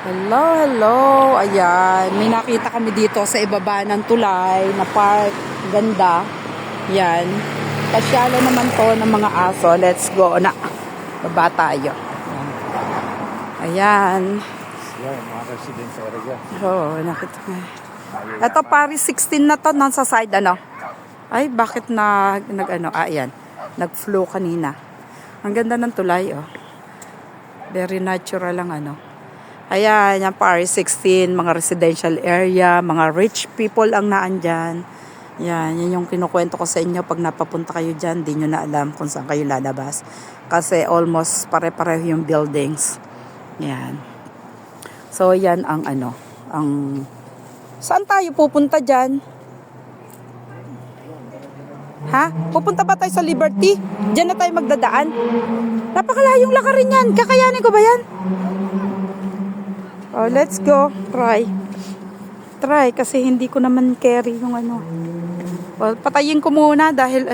Hello, hello. Ayan, may nakita kami dito sa ibaba ng tulay na park. Ganda. Yan. Pasyala naman to ng mga aso. Let's go na. Baba tayo. Ayan. Yan, mga residence area. Oo, nakita ko. Ito, Paris 16 na to. Nasa side, ano? Ay, bakit ayan. Nag-flow kanina. Ang ganda ng tulay, oh. Very natural lang, ano. Ayan, yung Paris 16, mga residential area, mga rich people ang naandyan. Yan yung kinukwento ko sa inyo. Pag napapunta kayo dyan, di nyo na alam kung saan kayo lalabas. Kasi almost pare-pareho yung buildings. Yan. So, yan ang saan tayo pupunta dyan? Ha? Pupunta ba tayo sa Liberty? Diyan na tayo magdadaan? Napakalayong lakarin yan. Kakayanin ko ba yan? Oh, let's go. Try kasi hindi ko naman carry yung Well, patayin ko muna dahil